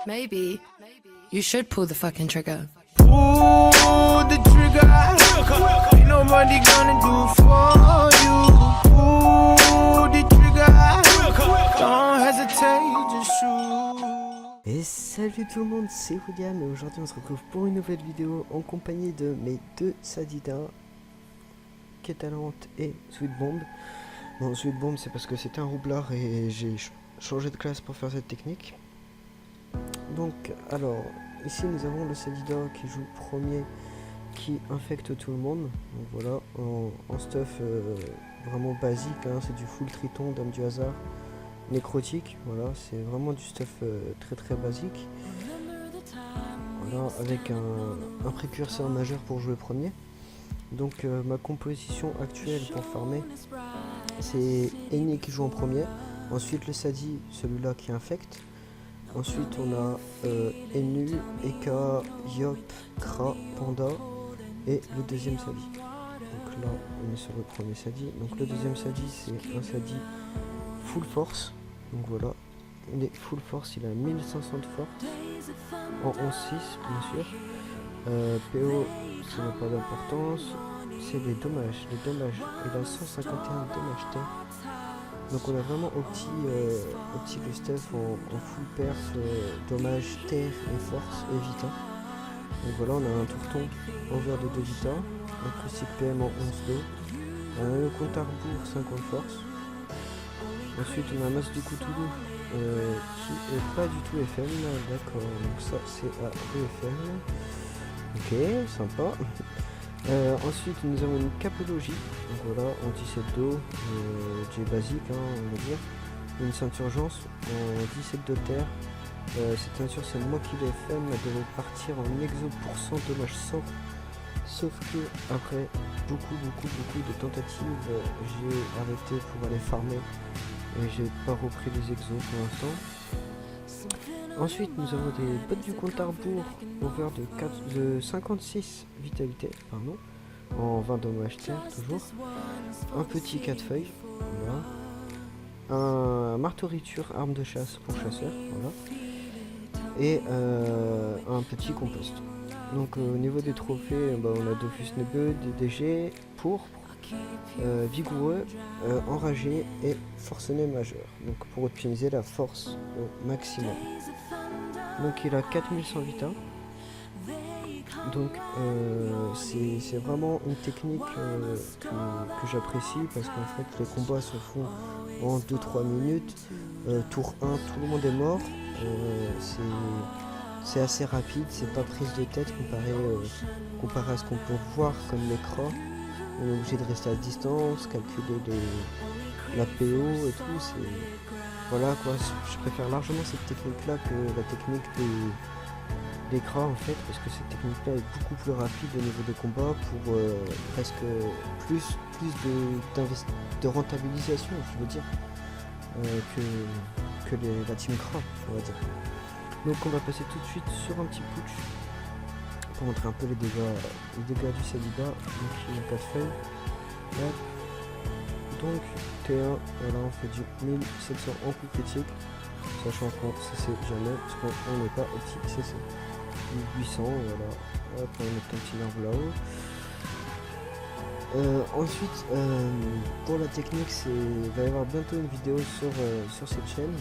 maybe you should pull the fucking trigger. Pull the trigger. Ain't nobody gonna do for you. Pull the trigger. Don't hesitate, just shoot. Et salut tout le monde, c'est William et aujourd'hui on se retrouve pour une nouvelle vidéo en compagnie de mes deux Sadida, Ketalent et Sweet Bomb. Bon, Sweet Bomb c'est parce que c'était un roublard et j'ai changé de classe pour faire cette technique. Donc alors, ici nous avons le Sadida qui joue premier, qui infecte tout le monde. Donc voilà, en stuff vraiment basique, hein, c'est du full triton, dame du hasard, nécrotique, voilà, c'est vraiment du stuff très basique. Voilà, avec un précurseur majeur pour jouer premier. Donc ma composition actuelle pour farmer, c'est Eni qui joue en premier, ensuite le Sadi, celui-là qui infecte, ensuite on a Enu, Eka, Yop, Kra, Panda et le deuxième Sadi. Donc là on est sur le premier Sadi, donc le deuxième Sadi c'est un Sadi full force. Donc voilà, il est full force, il a 1500 de force, en 11-6 bien sûr. PO, ça n'a pas d'importance, c'est les dommages, il a 151 dommages terre. Donc on a vraiment opti le stuff en full perf, dommage, terre et force et vita. Donc voilà, on a un tourton over de 2 vita, un critique PM en 11 2, un compte à rebours 50 force. Ensuite on a un Mas du Cthulhu qui est pas du tout FM, d'accord, donc ça c'est à EFM, ok, sympa. Ensuite nous avons une capologie, donc voilà, anti-7 d'eau, J basique hein, on va dire, une ceinture urgence en 17 de terre. Cette ceinture c'est moi qui l'ai FM, elle devait partir en exo % dommage 100, sauf que après beaucoup de tentatives, j'ai arrêté pour aller farmer. Et j'ai pas repris les exos pour l'instant. Ensuite nous avons des bottes du compte à rebours over de 56 vitalité, pardon, en 20 dommages terre toujours. Un petit 4 feuilles, voilà. Un marteau-riture arme de chasse pour chasseur, voilà. Et un petit compost. Donc au niveau des trophées, on a Dofus Nebeu, DDG, pourpre, vigoureux, enragé et forcené majeur, donc pour optimiser la force au maximum. Donc il a 4100 vita, donc c'est vraiment une technique que j'apprécie parce qu'en fait les combats se font en 2-3 minutes, tour 1 tout le monde est mort, c'est assez rapide, c'est pas prise de tête comparé à ce qu'on peut voir comme l'écran. On est obligé de rester à distance, calculer la PO et tout, c'est... Voilà quoi, je préfère largement cette technique là que la technique d'écran en fait, parce que cette technique là est beaucoup plus rapide au niveau des combats pour presque plus de rentabilisation, je veux dire, que la team Kra, on va dire. Donc on va passer tout de suite sur un petit putsch pour montrer un peu les dégâts du Sadida. Donc il y a 4 feuilles. Hop. Donc T1, voilà, on fait du 1700 en coup critique, sachant qu'on CC jamais, parce qu'on n'est pas au petit CC. 800, voilà. Hop, on va mettre un petit arbre là-haut. Ensuite, pour la technique, il va y avoir bientôt une vidéo sur cette chaîne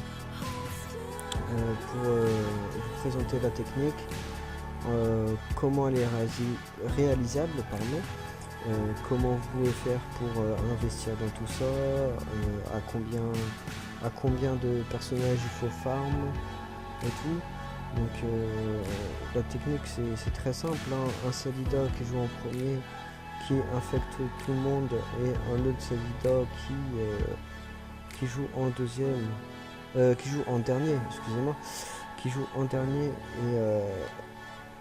pour vous présenter la technique. Comment elle est réalisable, pardon, comment vous pouvez faire pour investir dans tout ça, à combien de personnages il faut farm et tout. Donc la technique c'est très simple, hein. Un Sadida qui joue en premier, qui infecte tout le monde, et un autre Sadida qui joue en deuxième, qui joue en dernier, excusez-moi, qui joue en dernier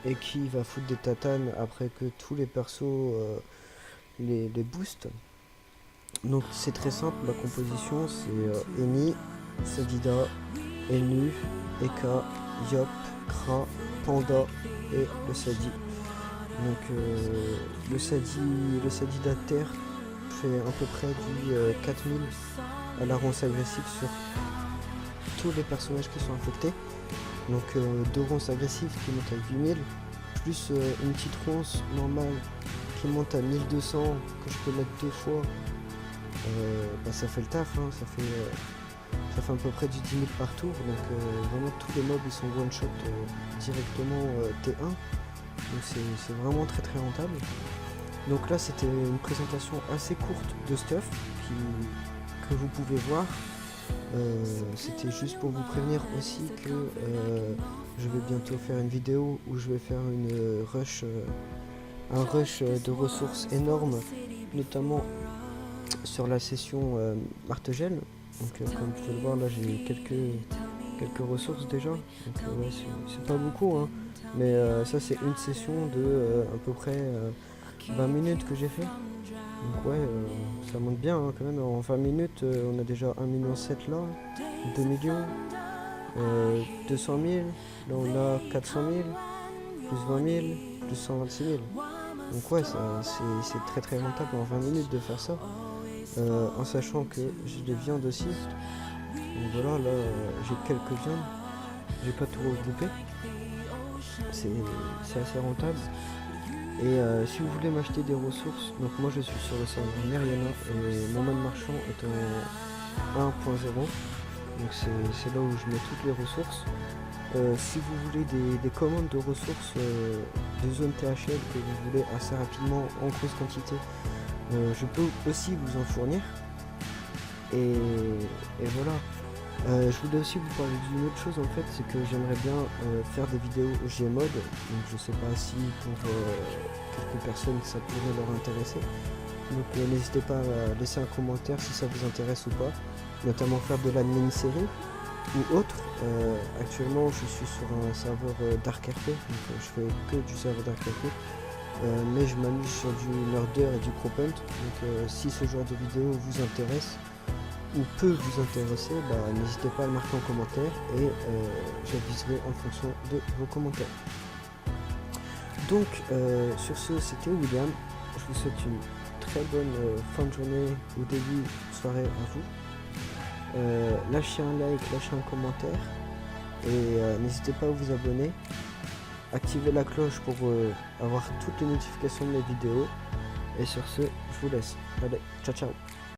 et qui va foutre des tatanes après que tous les persos les boostent. Donc c'est très simple, la composition c'est Eni, Sadida, Enu, Eka, Yop, Kra, Panda et le Sadi. Donc le Sadida terre fait à peu près du 4000 à la ronce agressive sur tous les personnages qui sont infectés. Donc 2 ronces agressives qui montent à 8000, plus une petite ronce normale qui monte à 1200 que je peux mettre 2 fois. Bah, ça fait le taf, hein, ça fait à peu près du 10 000 par tour, donc vraiment tous les mobs ils sont one shot directement T1, donc c'est vraiment très très rentable. Donc là c'était une présentation assez courte de stuff que vous pouvez voir. C'était juste pour vous prévenir aussi que je vais bientôt faire une vidéo où je vais faire un rush de ressources énorme, notamment sur la session martegel. Donc comme vous pouvez le voir là j'ai quelques ressources déjà, donc ouais, c'est pas beaucoup hein. Mais ça c'est une session de à peu près 20 minutes que j'ai fait. Donc ouais, ça monte bien hein, quand même. En 20 minutes on a déjà 1,7 million là, 2 millions, 200 000, là on a 400 000, plus 20 000, plus 126 000. Donc ouais, c'est très très rentable en 20 minutes de faire ça. En sachant que j'ai des viandes aussi. Donc voilà, là j'ai quelques viandes. J'ai pas tout regroupé. C'est assez rentable. Et si vous voulez m'acheter des ressources, donc moi je suis sur le serveur Meriana et mon mode marchand est en 1.0. Donc c'est là où je mets toutes les ressources. Si vous voulez des commandes de ressources de zone THL que vous voulez assez rapidement en grosse quantité, je peux aussi vous en fournir. Et voilà. Je voulais aussi vous parler d'une autre chose en fait, c'est que j'aimerais bien faire des vidéos Gmod. Donc je sais pas si pour quelques personnes ça pourrait leur intéresser. Donc n'hésitez pas à laisser un commentaire si ça vous intéresse ou pas. Notamment faire de la mini-série ou autre. Actuellement je suis sur un serveur DarkRP, donc je fais que du serveur DarkRP. Mais je m'amuse sur du murder et du cropunt. Donc si ce genre de vidéo vous intéresse ou peut vous intéresser, bah, n'hésitez pas à le marquer en commentaire et j'aviserai en fonction de vos commentaires. Donc sur ce, c'était William. Je vous souhaite une très bonne fin de journée ou début de soirée à vous. Lâchez un like, lâchez un commentaire et n'hésitez pas à vous abonner. Activez la cloche pour avoir toutes les notifications de mes vidéos. Et sur ce, je vous laisse. Allez, ciao ciao.